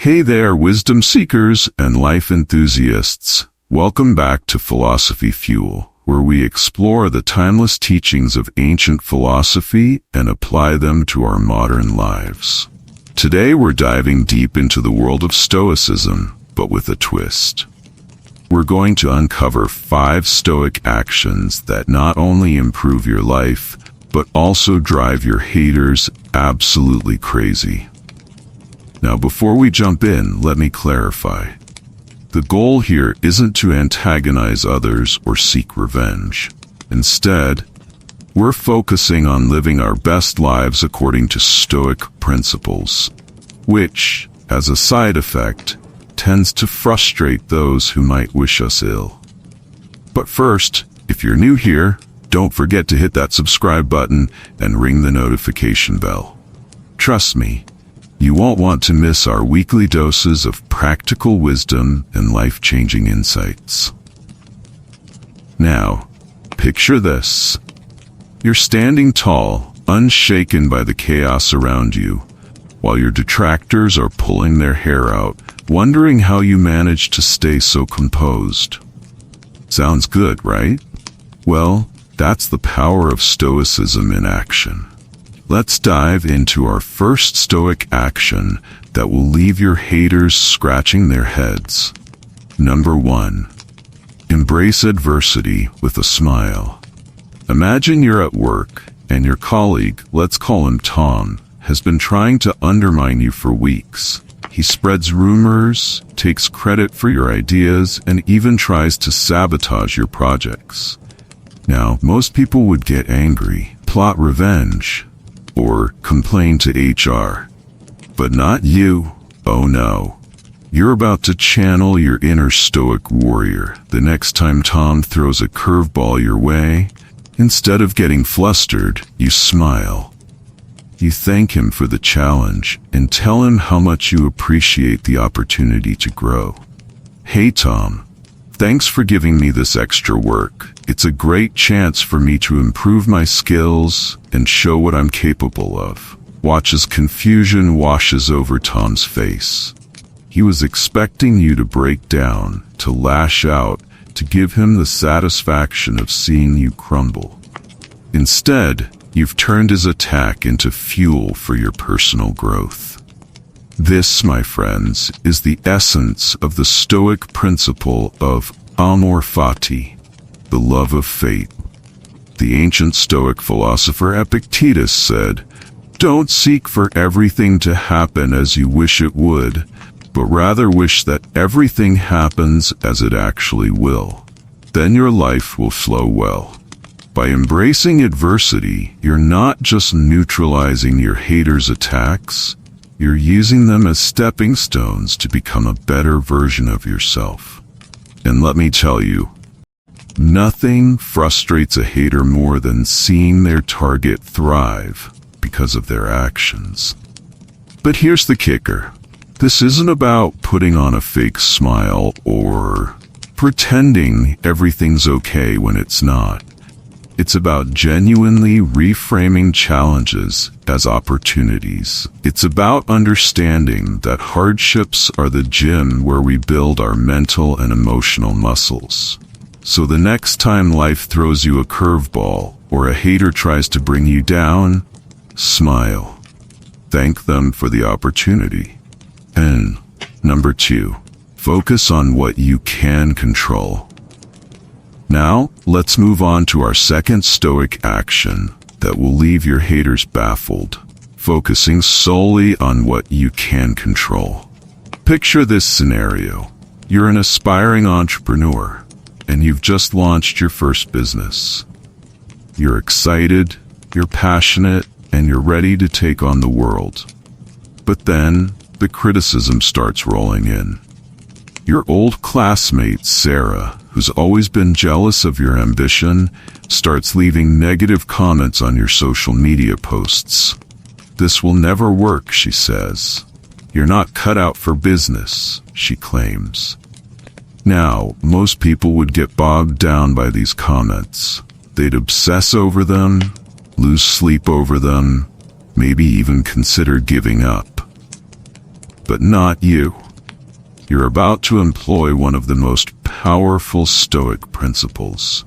Hey there, wisdom seekers and life enthusiasts. Welcome back to Philosophy Fuel, where we explore the timeless teachings of ancient philosophy and apply them to our modern lives. Today we're diving deep into the world of Stoicism, but with a twist. We're going to uncover 5 Stoic actions that not only improve your life, but also drive your haters absolutely crazy. Now, before we jump in, let me clarify. The goal here isn't to antagonize others or seek revenge. Instead, we're focusing on living our best lives according to Stoic principles, which, as a side effect, tends to frustrate those who might wish us ill. But first, if you're new here, don't forget to hit that subscribe button and ring the notification bell. Trust me, you won't want to miss our weekly doses of practical wisdom and life-changing insights. Now, picture this. You're standing tall, unshaken by the chaos around you, while your detractors are pulling their hair out, wondering how you manage to stay so composed. Sounds good, right? Well, that's the power of Stoicism in action. Let's dive into our first Stoic action that will leave your haters scratching their heads. Number 1. Embrace adversity with a smile. Imagine you're at work, and your colleague, let's call him Tom, has been trying to undermine you for weeks. He spreads rumors, takes credit for your ideas, and even tries to sabotage your projects. Now, most people would get angry, plot revenge, or complain to HR. But not you. Oh no. You're about to channel your inner Stoic warrior. The next time Tom throws a curveball your way, instead of getting flustered, you smile. You thank him for the challenge and tell him how much you appreciate the opportunity to grow. Hey Tom, thanks for giving me this extra work. It's a great chance for me to improve my skills and show what I'm capable of. Watch as confusion washes over Tom's face. He was expecting you to break down, to lash out, to give him the satisfaction of seeing you crumble. Instead, you've turned his attack into fuel for your personal growth. This, my friends, is the essence of the Stoic principle of amor fati, the love of fate. The ancient Stoic philosopher Epictetus said, "Don't seek for everything to happen as you wish it would, but rather wish that everything happens as it actually will. Then your life will flow well." By embracing adversity, you're not just neutralizing your haters' attacks, you're using them as stepping stones to become a better version of yourself. And let me tell you, nothing frustrates a hater more than seeing their target thrive because of their actions. But here's the kicker. This isn't about putting on a fake smile or pretending everything's okay when it's not. It's about genuinely reframing challenges as opportunities. It's about understanding that hardships are the gym where we build our mental and emotional muscles. So the next time life throws you a curveball or a hater tries to bring you down, smile. Thank them for the opportunity. And number 2, focus on what you can control. Now, let's move on to our second Stoic action that will leave your haters baffled, focusing solely on what you can control. Picture this scenario. You're an aspiring entrepreneur, and you've just launched your first business. You're excited, you're passionate, and you're ready to take on the world. But then, the criticism starts rolling in. Your old classmate, Sarah, who's always been jealous of your ambition, starts leaving negative comments on your social media posts. "This will never work," she says. "You're not cut out for business," she claims. Now, most people would get bogged down by these comments. They'd obsess over them, lose sleep over them, maybe even consider giving up. But not you. You're about to employ one of the most powerful Stoic principles.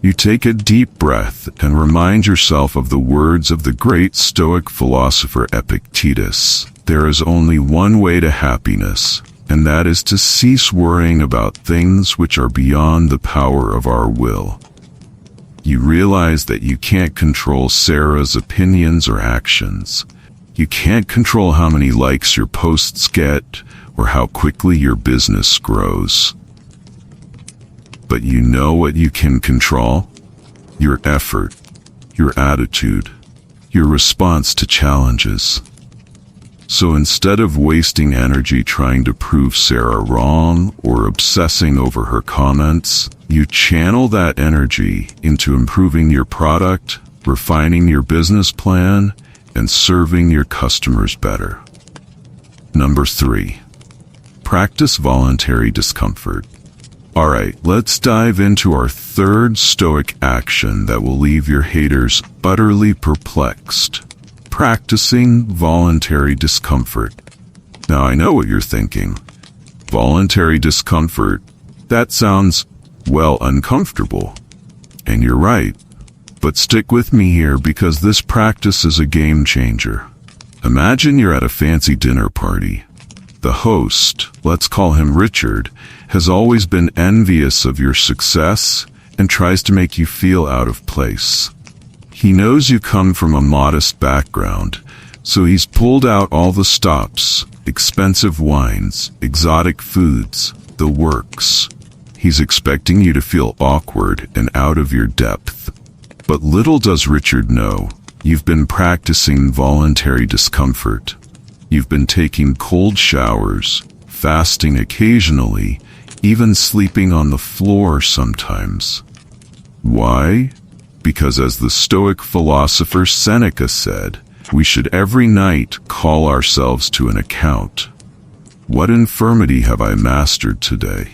You take a deep breath and remind yourself of the words of the great Stoic philosopher Epictetus. There is only one way to happiness, and that is to cease worrying about things which are beyond the power of our will. You realize that you can't control Sarah's opinions or actions. You can't control how many likes your posts get or how quickly your business grows. But you know what you can control? Your effort, your attitude, your response to challenges. So instead of wasting energy trying to prove Sarah wrong or obsessing over her comments, you channel that energy into improving your product, refining your business plan, and serving your customers better. Number 3, practice voluntary discomfort. Alright, let's dive into our third Stoic action that will leave your haters utterly perplexed. Practicing voluntary discomfort. Now I know what you're thinking. Voluntary discomfort, that sounds, well, uncomfortable. And you're right. But stick with me here because this practice is a game changer. Imagine you're at a fancy dinner party. The host, let's call him Richard, has always been envious of your success and tries to make you feel out of place. He knows you come from a modest background, so he's pulled out all the stops, expensive wines, exotic foods, the works. He's expecting you to feel awkward and out of your depth. But little does Richard know, you've been practicing voluntary discomfort. You've been taking cold showers, fasting occasionally, even sleeping on the floor sometimes. Why? Because as the Stoic philosopher Seneca said, we should every night call ourselves to an account. What infirmity have I mastered today?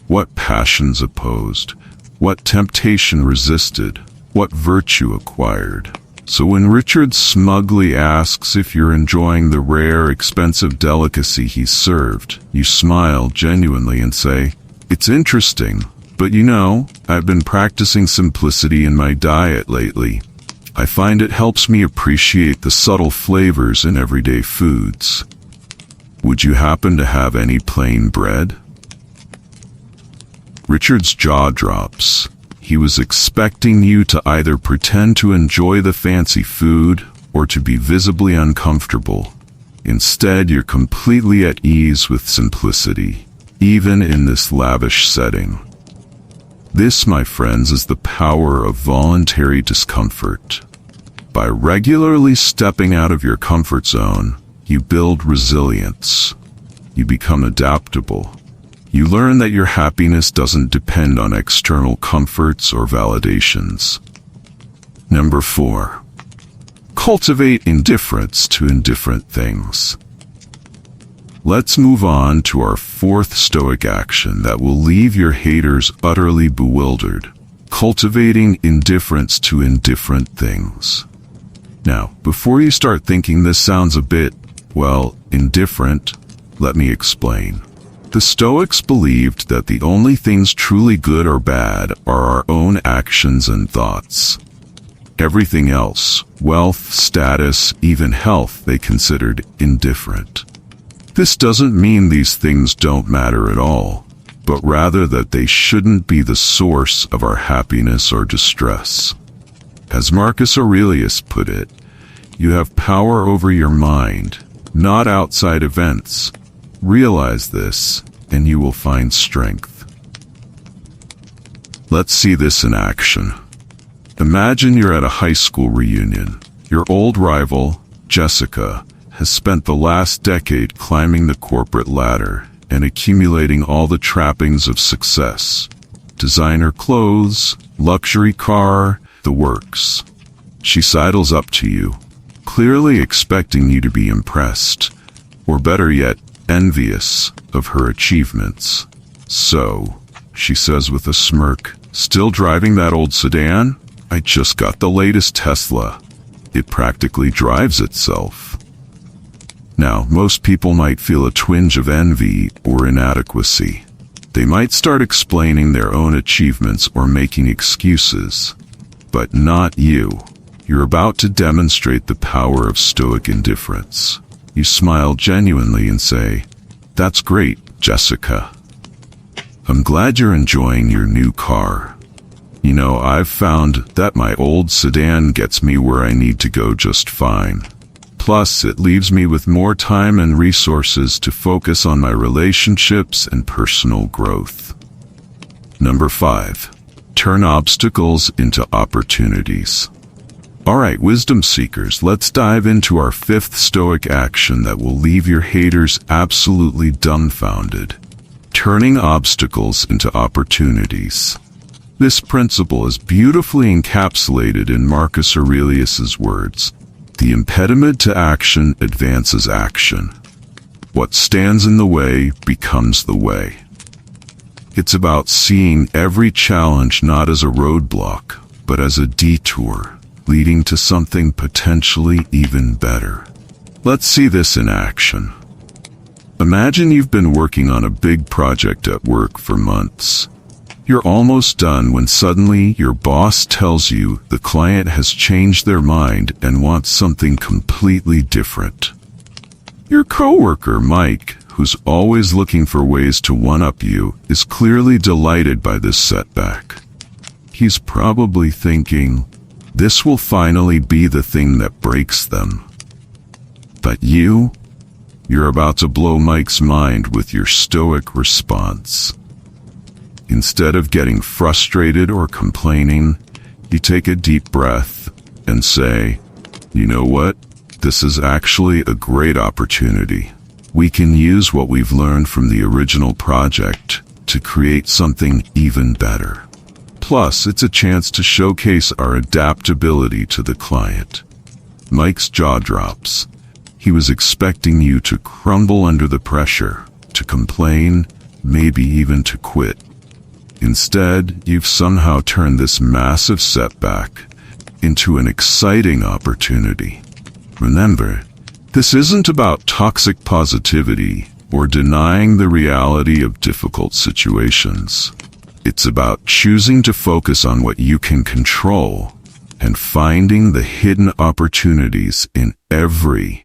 What passions opposed? What temptation resisted? What virtue acquired? So when Richard smugly asks if you're enjoying the rare, expensive delicacy he's served, you smile genuinely and say, "It's interesting, but you know, I've been practicing simplicity in my diet lately. I find it helps me appreciate the subtle flavors in everyday foods. Would you happen to have any plain bread?" Richard's jaw drops. He was expecting you to either pretend to enjoy the fancy food or to be visibly uncomfortable. Instead, you're completely at ease with simplicity, even in this lavish setting. This, my friends, is the power of voluntary discomfort. By regularly stepping out of your comfort zone, you build resilience. You become adaptable. You learn that your happiness doesn't depend on external comforts or validations. Number 4, cultivate indifference to indifferent things. Let's move on to our fourth Stoic action that will leave your haters utterly bewildered. Cultivating indifference to indifferent things. Now, before you start thinking this sounds a bit, well, indifferent, let me explain. The Stoics believed that the only things truly good or bad are our own actions and thoughts. Everything else, wealth, status, even health, they considered indifferent. This doesn't mean these things don't matter at all, but rather that they shouldn't be the source of our happiness or distress. As Marcus Aurelius put it, you have power over your mind, not outside events. Realize this, and you will find strength. Let's see this in action. Imagine you're at a high school reunion. Your old rival, Jessica, has spent the last decade climbing the corporate ladder and accumulating all the trappings of success. Designer clothes, luxury car, the works. She sidles up to you, clearly expecting you to be impressed, or better yet, envious of her achievements. "So," she says with a smirk, "still driving that old sedan? I just got the latest Tesla. It practically drives itself." Now, most people might feel a twinge of envy or inadequacy. They might start explaining their own achievements or making excuses. But not you. You're about to demonstrate the power of Stoic indifference. You smile genuinely and say, "That's great, Jessica. I'm glad you're enjoying your new car. You know, I've found that my old sedan gets me where I need to go just fine. Plus, it leaves me with more time and resources to focus on my relationships and personal growth." Number 5. Turn obstacles into opportunities. Alright, wisdom seekers, let's dive into our 5th Stoic action that will leave your haters absolutely dumbfounded. Turning obstacles into opportunities. This principle is beautifully encapsulated in Marcus Aurelius's words. The impediment to action advances action. What stands in the way becomes the way. It's about seeing every challenge not as a roadblock, but as a detour, leading to something potentially even better. Let's see this in action. Imagine you've been working on a big project at work for months. You're almost done when suddenly your boss tells you the client has changed their mind and wants something completely different. Your coworker, Mike, who's always looking for ways to one-up you, is clearly delighted by this setback. He's probably thinking, this will finally be the thing that breaks them. But you're about to blow Mike's mind with your Stoic response. Instead of getting frustrated or complaining, you take a deep breath and say, "You know what? This is actually a great opportunity. We can use what we've learned from the original project to create something even better. Plus, it's a chance to showcase our adaptability to the client." Mike's jaw drops. He was expecting you to crumble under the pressure, to complain, maybe even to quit. Instead, you've somehow turned this massive setback into an exciting opportunity. Remember, this isn't about toxic positivity or denying the reality of difficult situations. It's about choosing to focus on what you can control and finding the hidden opportunities in every